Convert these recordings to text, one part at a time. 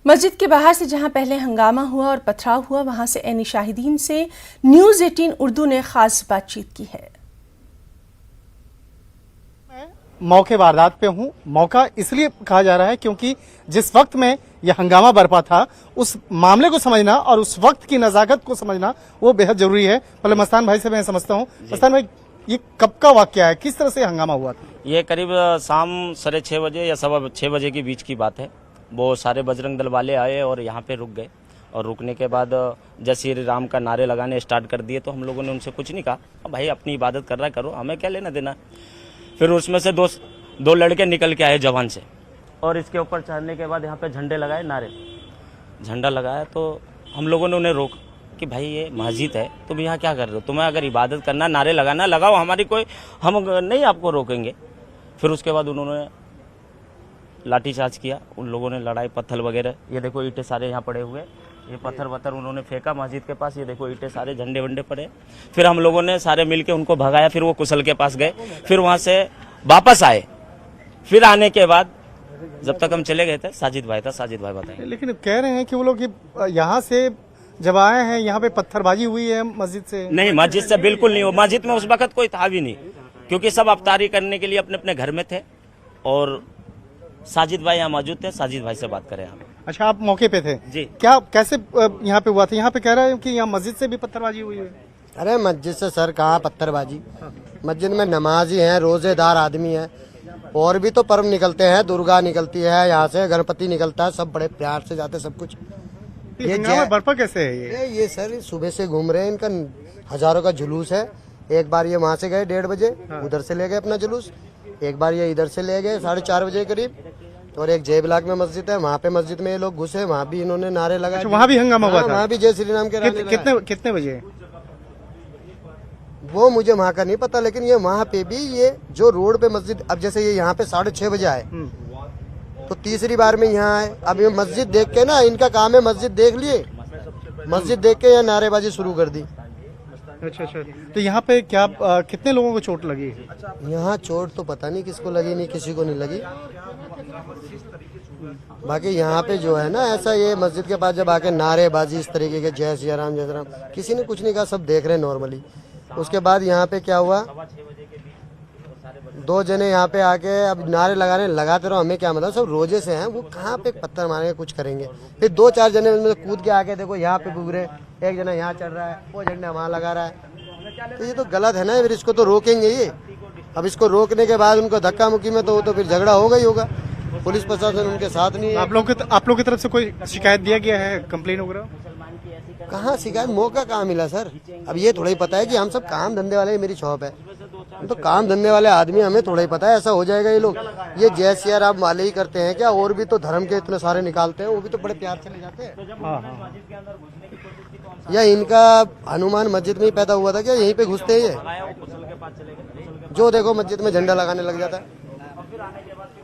मस्जिद के बाहर से जहां पहले हंगामा हुआ और पथराव हुआ, वहां से एनी शाहिदीन से न्यूज़ 18 उर्दू ने खास बातचीत की है। मौके वारदात पे हूं। मौका इसलिए कहा जा रहा है क्योंकि जिस वक्त में यह हंगामा बरपा था, उस मामले को समझना और उस वक्त की नजाकत को समझना वो बेहद जरूरी है। पहले मस्तान भाई से मैं समझता हूं। मस्तान भाई, ये कब का वाकया है, किस तरह से हंगामा हुआ था? ये करीब शाम 6:30 बजे या 6:15 बजे के बीच की बात है। वो सारे बजरंग दल वाले आए और यहाँ पे रुक गए, और रुकने के बाद जय श्री राम का नारे लगाने स्टार्ट कर दिए। तो हम लोगों ने उनसे कुछ नहीं कहा, भाई अपनी इबादत कर रहा है करो, हमें क्या लेना देना। फिर उसमें से दो लड़के निकल के आए जवान से, और इसके ऊपर चढ़ने के बाद यहाँ पे झंडे लगाए, नारे झंडा लगाया। तो हम लोगों ने उन्हें रोक कि भाई ये मस्जिद है, तुम यहाँ क्या कर रहे हो, तुम्हें अगर इबादत करना, नारे लगाना, लगाओ, हमारी कोई, हम नहीं आपको रोकेंगे। फिर उसके बाद उन्होंने लाठीचार्ज किया, उन लोगों ने लड़ाई पत्थर वगैरह, ये देखो ईंटें सारे यहाँ पड़े हुए, ये पत्थर वत्थर उन्होंने फेंका मस्जिद के पास, ये देखो ईंटें सारे, झंडे वंडे पड़े। फिर हम लोगों ने सारे मिलके उनको भगाया, फिर वो कुशल के पास गए, फिर वहाँ से वापस आए। फिर आने के बाद जब तक हम चले गए थे, साजिद भाई था, साजिद भाई बताएं। लेकिन कह रहे हैं कि वो लोग यहाँ से जब आए हैं, यहाँ पे पत्थरबाजी हुई है मस्जिद से। नहीं, मस्जिद से बिल्कुल नहीं हो। मस्जिद में उस वक्त कोई था भी नहीं, क्योंकि सब अफ्तारी करने के लिए अपने अपने घर में थे, और साजिद भाई यहाँ मौजूद थे। साजिद भाई से बात करें आप। अच्छा, आप मौके पे थे जी? क्या, कैसे यहाँ पे हुआ था? यहाँ पे कह रहे हैं कि यहाँ मस्जिद से भी पत्थरबाजी हुई है। अरे मस्जिद से सर कहाँ पत्थरबाजी, मस्जिद में नमाजी हैं, रोजेदार आदमी हैं, और भी तो पर्व निकलते हैं, दुर्गा निकलती है यहाँ से, गणपति निकलता है, सब बड़े प्यार से जाते सब कुछ। ये बर्फा कैसे है? ये सर सुबह से घूम रहे हैं, इनका हजारों का जुलूस है। एक बार ये वहाँ से गए 1:30 बजे, उधर से ले गए अपना जुलूस। एक बार ये इधर से ले गए 4:30 बजे के करीब। और एक जय ब्लॉक में मस्जिद है, वहाँ पे मस्जिद में ये लोग घुसे, वहाँ भी इन्होंने नारे लगाए। वहाँ भी हंगामा हुआ था? वहाँ भी जय श्री राम के कितने बजे? वो मुझे वहाँ का नहीं पता, लेकिन ये वहाँ पे भी, ये जो रोड पे मस्जिद, अब जैसे ये यहाँ पे 6:30 बजे आए, तो तीसरी बार में यहाँ आए। अब ये मस्जिद देख के ना, इनका काम है मस्जिद देख लिए, मस्जिद देख के यहाँ नारेबाजी शुरू कर दी। अच्छा, तो यहाँ पे क्या कितने लोगों को चोट लगी? यहाँ चोट तो पता नहीं किसको लगी, नहीं किसी को नहीं लगी। बाकी यहाँ पे जो है ना, ऐसा ये मस्जिद के पास जब आके नारेबाजी इस तरीके के, जय श्री राम, जय श्री राम, किसी ने कुछ नहीं कहा, सब देख रहे हैं नॉर्मली। उसके बाद यहाँ पे क्या हुआ, 2 जने यहाँ पे आके अब नारे लगाने, लगाते रहो, हमें क्या मतलब, सब रोजे से हैं, वो कहाँ पे पत्थर मारेंगे, कुछ करेंगे। फिर 2-4 जने उनमें कूद के आके, देखो यहाँ पे कूद रहे, एक जना यहाँ चढ़ रहा है, वो झंडा वहाँ लगा रहा है। तो ये तो गलत है ना, फिर इसको तो रोकेंगे ये। अब इसको रोकने के बाद उनको धक्का मुक्की में तो फिर झगड़ा होगा ही होगा। पुलिस प्रशासन उनके साथ नहीं है। आप लोग की तरफ से कोई शिकायत दिया गया है, कंप्लेन वगैरह? कहाँ शिकायत, मौका कहाँ मिला सर। अब ये थोड़ा ही पता है कि हम सब काम धंधे वाले, मेरी शॉप है, तो काम धंधे वाले आदमी, हमें थोड़ा ही पता है ऐसा हो जाएगा। ये लोग ये जय श्री राम वाले ही करते हैं क्या? और भी तो धर्म के इतने सारे निकालते हैं, वो भी तो बड़े प्यार से ले जाते हैं। या इनका हनुमान मस्जिद में ही पैदा हुआ था क्या? यहीं पे घुसते हैं ये, जो देखो मस्जिद में झंडा लगाने लग जाता है।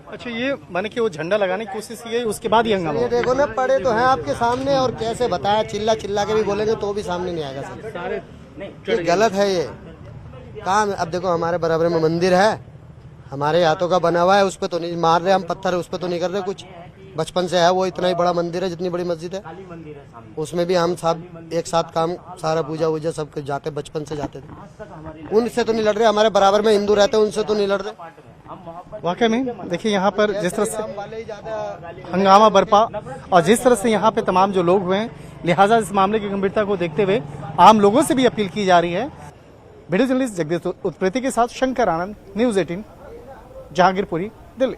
अच्छा, ये माने कि वो झंडा लगाने की कोशिश की गई, उसके बाद ही हंगामा? ये देखो ना, पड़े तो हैं आपके सामने, और कैसे बताया, चिल्ला चिल्ला के भी बोलेंगे तो भी सामने नहीं आएगा सर। ये गलत है ये काम। अब देखो हमारे बराबर में मंदिर है, हमारे हाथों का बना हुआ है, उस पर तो नहीं मार रहे हम पत्थर, उस पर तो नहीं कर रहे कुछ। बचपन से है वो, इतना ही बड़ा मंदिर है, जितनी बड़ी मस्जिद है, उसमें भी हम सब एक साथ काम, सारा पूजा वूजा सब कुछ जाते, बचपन से जाते थे। उनसे तो नहीं लड़ रहे, हमारे बराबर में हिंदू रहते हैं, उनसे तो नहीं लड़ रहे। वाकई में देखिए, यहाँ पर जिस तरह से हंगामा बरपा और जिस तरह से यहाँ पे तमाम जो लोग हुए हैं, लिहाजा इस मामले की गंभीरता को देखते हुए आम लोगों से भी अपील की जा रही है। वीडियो जर्नलिस्ट जगदीश उत्प्रेती के साथ शंकर आनंद, न्यूज़ 18, जहांगीरपुरी, दिल्ली।